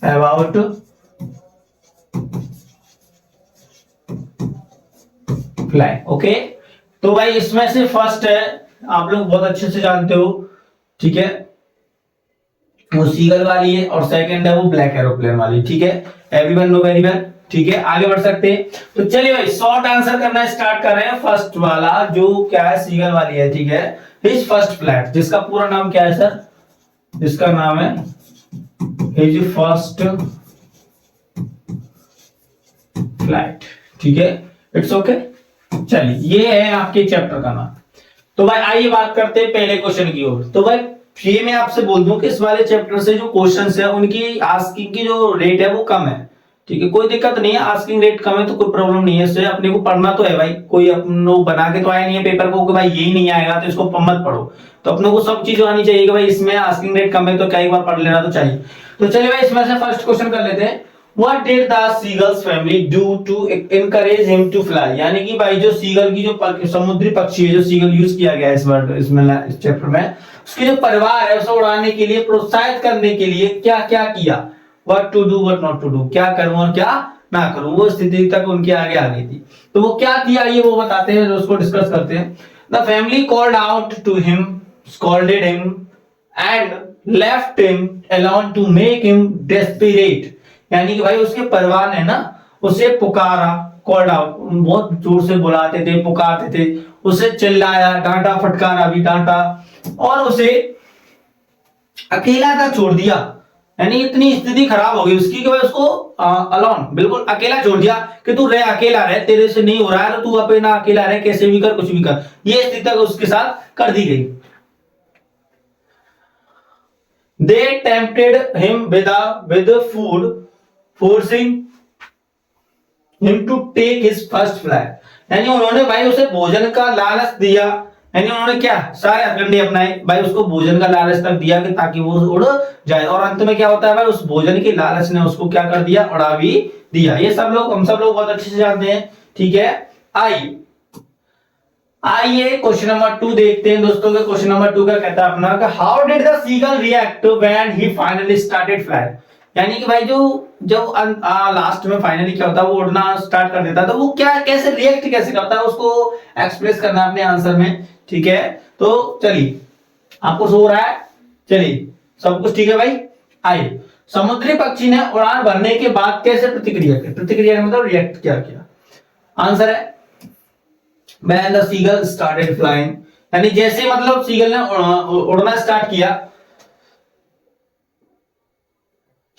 About fly. Okay, तो भाई इसमें से फर्स्ट है, आप लोग बहुत अच्छे से जानते हो, ठीक है, वो सीगल वाली है, और सेकंड है वो ब्लैक एरोप्लेन वाली। ठीक है, एवरीवन नो वेरी वेल। ठीक है, आगे बढ़ सकते हैं। तो चलिए भाई शॉर्ट आंसर करना स्टार्ट कर रहे हैं। फर्स्ट वाला जो क्या है, सीगल वाली है। ठीक है, हिज फर्स्ट फ्लाइट, जिसका पूरा नाम क्या है सर, जिसका नाम है हिज फर्स्ट फ्लाइट। ठीक है, इट्स ओके। चलिए, ये है आपके चैप्टर का नाम। तो भाई आइए बात करते हैं पहले क्वेश्चन की ओर। तो भाई ये मैं आपसे बोल दूं कि इस वाले चैप्टर से जो क्वेश्चंस है उनकी आस्किंग की जो रेट है वो कम है। ठीक है, कोई दिक्कत नहीं है, आस्किंग रेट कम है तो कोई प्रॉब्लम नहीं है। इससे अपने को पढ़ना तो है भाई, कोई अपन लोग बना के तो आया नहीं है पेपर को कि भाई यही नहीं आएगा तो इसको मत पढ़ो। तो अपने को सब चीज आनी चाहिए कि भाई इसमें आस्किंग रेट कम है तो क्या एक बार पढ़ लेना तो चाहिए। तो चलिए भाई इसमें से फर्स्ट क्वेश्चन कर लेते हैं। What did the seagull's family do to encourage him to fly? यानी कि भाई जो सीगल की जो समुद्री पक्षी है, जो सीगल यूज किया गया है इस वर्ड इसमें इस चैप्टर में, उसके जो परिवार है उसे उड़ाने के लिए, प्रोत्साहित करने के लिए क्या क्या किया। What to do, what not to do, क्या करूं और क्या ना करूं, वो स्थिति तक उनके आगे आ गई थी। तो वो क्या किया ये वो बताते हैं, उसको डिस्कस करते हैं। The family called out to him, scolded him and left him alone to make him desperate। यानी कि भाई उसके परिवार ने ना उसे पुकारा, कॉल्ड आउट, बहुत जोर से बुलाते थे, पुकारते थे, उसे चिल्लाया, डांटा, फटकारा भी डांटा, और उसे अकेला का छोड़ दिया। यानी इतनी स्थिति खराब हो गई उसकी कि भाई उसको अलोन, बिल्कुल अकेला छोड़ दिया कि तू रह, अकेला रह, तेरे से नहीं हो रहा है तो तू अपना अकेला रह, कैसे भी कर, कुछ भी कर। ये स्थिति उसके साथ कर दी गई। They tempted him with food, forcing him to take his first flight। यानी उन्होंने भाई उसे भोजन का लालच दिया। यानी उन्होंने क्या सारे हथकंडे अपनाए भाई, उसको भोजन का लालच तक दिया कि ताकि वो उड़ जाए, और अंत में क्या होता है भाई, उस भोजन की लालच ने उसको क्या कर दिया, उड़ा भी दिया। ये सब लोग, हम सब लोग बहुत अच्छे से जानते हैं। ठीक है, आइए क्वेश्चन नंबर 2 देखते हैं दोस्तों के। क्वेश्चन नंबर 2 क्या कहता है अपना, how did the seagull react when he finally started flying. यानी कि भाई जो जब लास्ट में फाइनली क्या होता है, वो उड़ना स्टार्ट कर देता है, तो वो क्या कैसे रिएक्ट कैसे करता है, उसको एक्सप्रेस करना अपने आंसर में। ठीक है, तो चलिए, आपको सो रहा है, चलिए सब कुछ ठीक है भाई। आइए, समुद्री पक्षी ने उड़ान भरने के बाद कैसे प्रतिक्रिया की, प्रतिक्रिया मतलब रिएक्ट क्या किया। आंसर है when the seagull started flying, यानी जैसे मतलब सीगल ने उड़ना स्टार्ट किया,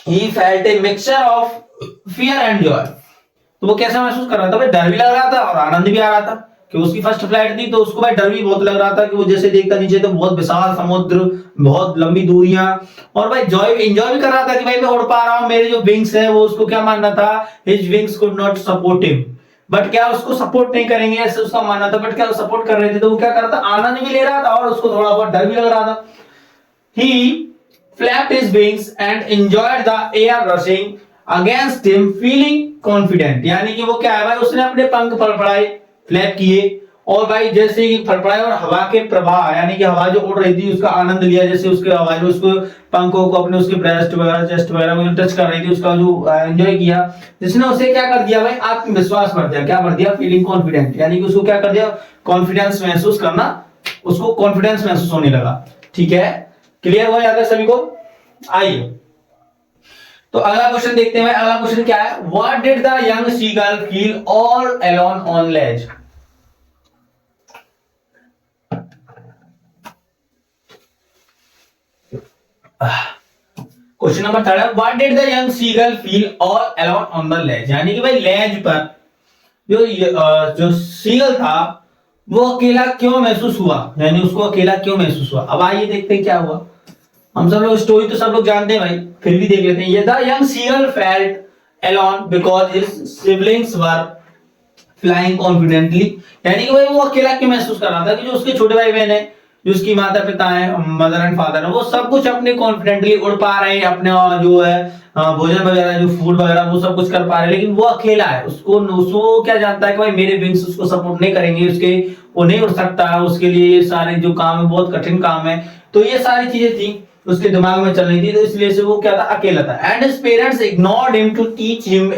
he felt a mixture of fear and joy। तो वो कैसा महसूस कर रहा था भाई, डर भी लग रहा था और आनंद भी आ रहा था कि उसकी फर्स्ट फ्लाइट थी, तो उसको भाई डर भी बहुत लग रहा था कि वो जैसे देखता नीचे तो बहुत विशाल समुद्र, बहुत लंबी दूरियां, और भाई जॉय एंजॉय भी कर रहा था कि भाई मैं उड़ पा रहा हूं, मेरे जो विंग्स है वो उसको क्या मानना था, his wings could not support him, but क्या उसको सपोर्ट नहीं करेंगे ऐसे उसका मानना था, बट क्या सपोर्ट कर रहे थे, तो वो क्या कर रहा था, आनंद भी ले रहा था और उसको थोड़ा बहुत डर भी लग रहा था। He flapped his wings and enjoyed the air rushing against him, feeling confident। यानी कि वो क्या है भाई, उसने अपने पंख फड़फड़ाए, फ्लैप किए, और भाई जैसे ही फड़फड़ाए और हवा के प्रवाह, यानी कि हवा जो उड़ रही थी उसका आनंद लिया, जैसे उसके हवा में उसको पंखों को अपने उसके ब्रेस्ट वगैरह, चेस्ट वगैरह में टच कर रही थी, उसका जो एंजॉय किया, जिसने उसे क्या कर दिया भाई, आत्मविश्वास बढ़ गया, क्या बढ़ दिया, फीलिंग कॉन्फिडेंट। यानी कि उसको क्या कर दिया, कॉन्फिडेंस महसूस करना, उसको कॉन्फिडेंस महसूस होने लगा। ठीक है, क्लियर हो जाता है सभी को। आइए तो अगला क्वेश्चन देखते हैं। अगला क्वेश्चन क्या है, what did the young seagull feel all alone on ledge. Question number 3 है, what did the young seagull feel all alone on the ledge. यानी कि भाई लेज पर जो सीगल था वो अकेला क्यों महसूस हुआ, यानी उसको अकेला क्यों महसूस हुआ। अब आइए देखते हैं क्या हुआ। हम सब लोग स्टोरी तो सब लोग जानते हैं भाई, फिर भी देख लेते हैं। ये the young seagull felt alone because his siblings were flying confidently. यानी कि भाई वो अकेला क्यों महसूस कर रहा था कि जो उसके छोटे भाई बहन है, जो उसकी माता पिता है, मदर एंड फादर है, वो सब कुछ अपने कॉन्फिडेंटली उड़ पा रहे हैं, अपने जो है भोजन वगैरह, जो फूड वगैरह, वो सब कुछ कर पा रहे हैं, लेकिन वो अकेला है। उसको क्या जानता है कि भाई मेरे विंग्स उसको सपोर्ट नहीं करेंगे, उसके वो नहीं उड़ सकता, उसके लिए ये सारे जो काम है बहुत कठिन काम है। तो ये सारी चीजें थी, उसके दिमाग में चल रही थी, तो इसलिए से वो क्या था, अकेला था। And his parents ignored him to teach him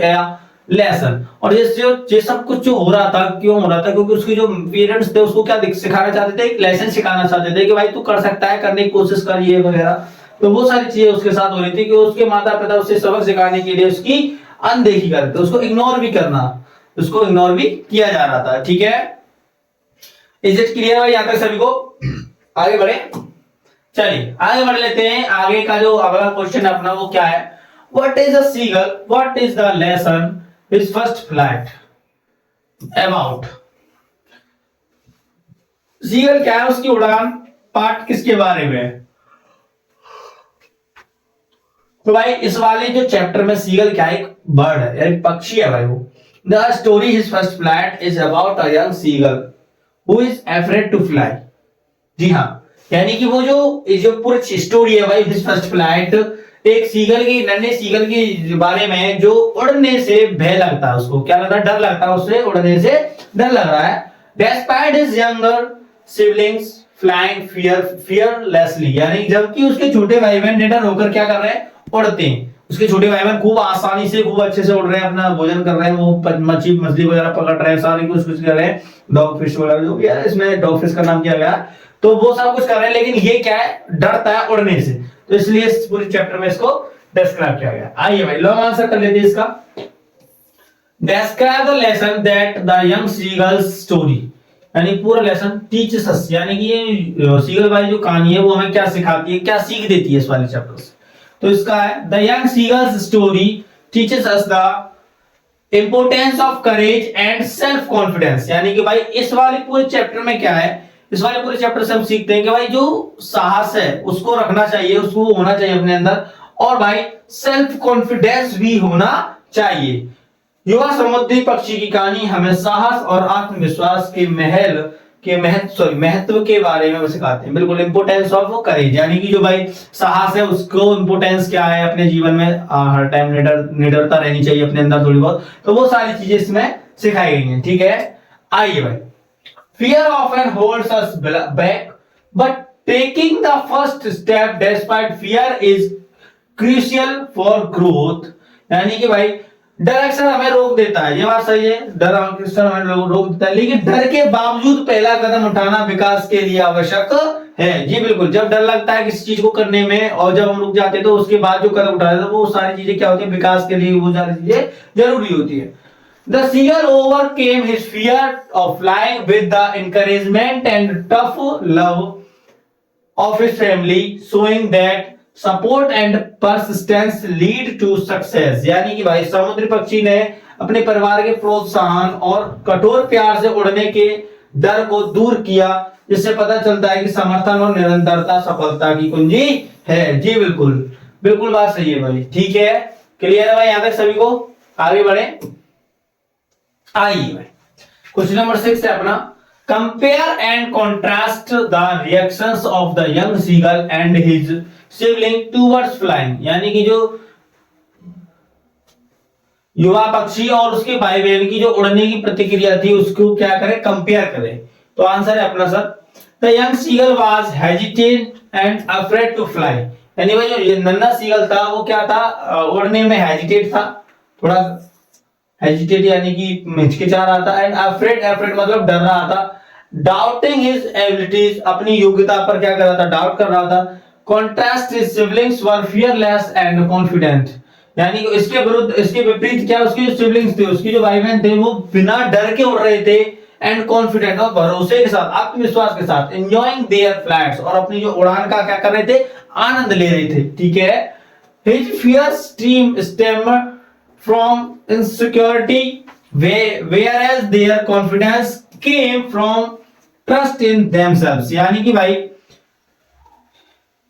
lesson. और ये सब कुछ जो हो रहा था, क्यों हो रहा था, क्योंकि उसके जो पेरेंट्स थे उसको क्या सिखाना चाहते थे, एक लेसन सिखाना चाहते थे कि भाई तू कर सकता है, करने की कोशिश कर, ये वगैरह। तो वो सारी चीजें उसके साथ हो रही थी कि उसके माता पिता उससे सबक सिखाने के लिए उसकी अनदेखी कर रहे थे, उसको इग्नोर भी करना, उसको इग्नोर भी किया जा रहा था। ठीक है, इज इट क्लियर भाई यहां तक सभी को? आगे बढ़े, चलिए आगे बढ़ लेते हैं। आगे का जो अगला क्वेश्चन है अपना वो क्या है, what is a seagull, what is the lesson his first flight about. Seagull क्या है, उसकी उड़ान पार्ट किसके बारे में है? तो भाई इस वाले जो चैप्टर में सीगल क्या है, एक बर्ड है, एक पक्षी है भाई वो। The story his first flight is about a young seagull who is afraid to fly. जी हाँ, यानी कि वो जो पूरी स्टोरी है भाई हिज फर्स्ट फ्लाइट, एक सीगल की, नन्हे सीगल के बारे में जो उड़ने से भय लगता है, उसको क्या लगता है, डर लगता है, उससे उड़ने से डर लग रहा है। Despite his younger siblings flying fearlessly, यानी जबकि उसके छोटे भाई बहन निडर होकर क्या कर रहे हैं, उड़ते हैं। उसके छोटे भाई बहन खूब आसानी से, खूब अच्छे से उड़ रहे हैं, अपना भोजन कर रहे हैं, वो मछली वगैरह पकड़ रहे हैं, सारी कुछ कुछ कर रहे हैं, डॉग फिश वगैरह जो भी है, इसमें डॉग फिश का नाम किया गया, तो वो सब कुछ कर रहे हैं। लेकिन ये क्या है, डरता है उड़ने से, तो इसलिए इस पूरे चैप्टर में इसको डिस्क्राइब किया गया। आइए भाई लॉन्ग आंसर कर लेते हैं इसका। Describe the lesson that the young seagulls story, यानी पूरा लेसन टीचेस अस, यानी कि ये सीगल वाली जो कहानी है वो हमें क्या सिखाती है, क्या सीख देती है इस वाले चैप्टर से। तो इसका है, the young seagulls story teaches us the importance of courage and self confidence, यानी कि भाई इस वाले पूरे चैप्टर में क्या है, इस वाले पूरे चैप्टर से हम सीखते हैं कि भाई जो साहस है उसको रखना चाहिए, उसको होना चाहिए अपने अंदर, और भाई सेल्फ कॉन्फिडेंस भी होना चाहिए। युवा समुद्री पक्षी की कहानी हमें साहस और आत्मविश्वास के महत्व के बारे में सिखाते हैं। बिल्कुल, इंपोर्टेंस ऑफ करेज, यानी कि जो भाई साहस है उसको इंपोर्टेंस क्या है अपने जीवन में, हर टाइम निडरता रहनी चाहिए अपने अंदर थोड़ी बहुत, तो वो सारी चीजें इसमें सिखाई गई हैं। ठीक है, आइए भाई, fear often holds us back, but taking the first step despite fear is crucial for growth, यानी कि भाई डर अक्सर हमें रोक देता है, ये बात सही है, डर अक्सर हमें रोक देता है, लेकिन डर के बावजूद पहला कदम उठाना विकास के लिए आवश्यक है। जी बिल्कुल, जब डर लगता है किसी चीज को करने में और जब हम रुक जाते हैं तो उसके बाद जो कदम उठाते हैं वो सारी चीजें क्या होती है, विकास के लिए वो सारी चीजें जरूरी होती है। The seagull overcame his fear of flying with the encouragement and tough love of his family, showing that support and persistence lead to success। यानी कि भाई समुद्री पक्षी ने अपने परिवार के प्रोत्साहन और कठोर प्यार से उड़ने के डर को दूर किया, जिससे पता चलता है कि समर्थन और निरंतरता सफलता की कुंजी है। जी बिल्कुल, बिल्कुल बात सही है भाई। ठीक है, क्लियर है भाई यहां तक सभी को? आगे बढ़े, आइए क्वेश्चन नंबर 6 है अपना, compare and contrast the reactions of the young seagull and his sibling towards flying, यानी कि जो युवा पक्षी और उसके भाई बहन की जो उड़ने की प्रतिक्रिया थी उसको क्या करें, कंपेयर करें। तो आंसर है अपना sir, the young seagull was hesitate and afraid to fly, यानी भाई जो नन्हा सीगल था वो क्या था, उड़ने में हेजिटेट था, थोड़ा हेजिटेट यानी कि हिचकिचा रहा था, एंड अफ्रेड मतलब डर रहा था, डाउटिंग हिज एबिलिटीज अपनी योग्यता पर क्या कर रहा था, डाउट कर रहा था। Contrast his siblings were fearless and confident, यानी कि इसके विरुद्ध, इसके विपरीत क्या, उसके जो सिबलिंग्स थे, उसकी जो भाई बहन थे वो बिना डर के उड़ रहे थे, एंड कॉन्फिडेंट और भरोसे के साथ, आत्मविश्वास के साथ, एंजॉयिंग देयर फ्लाइट्स और अपनी जो उड़ान का क्या कर रहे थे, आनंद ले रहे थे। ठीक है, his fear stem from insecurity, whereas their confidence came from trust in themselves, यानी कि भाई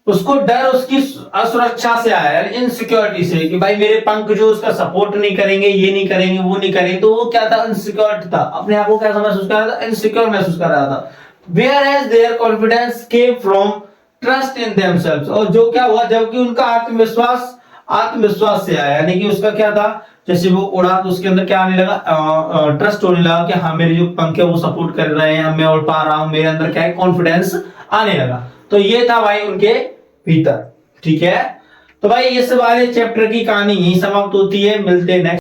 उसको डर उसकी असुरक्षा से आया, इनसिक्योरिटी से, कि भाई मेरे पंख जो उसका सपोर्ट नहीं करेंगे, ये नहीं करेंगे, वो नहीं करेंगे, तो वो क्या था, इनसिक्योर था, अपने आप को क्या महसूस कर रहा था, इनसिक्योर महसूस कर रहा था। whereas their confidence came from trust in themselves, और जो क्या हुआ, जबकि उनका आत्मविश्वास से आया, यानी कि उसका क्या था, जैसे वो उड़ा तो उसके अंदर क्या आने लगा, ट्रस्ट होने लगा कि हाँ मेरे जो पंख है वो सपोर्ट कर रहे हैं, मैं उड़ पा रहा हूं, मेरे अंदर क्या है, कॉन्फिडेंस आने लगा। तो ये था भाई उनके भीतर। ठीक है, तो भाई इस वाले चैप्टर की कहानी यही समाप्त होती है। मिलते हैं नेक्स्ट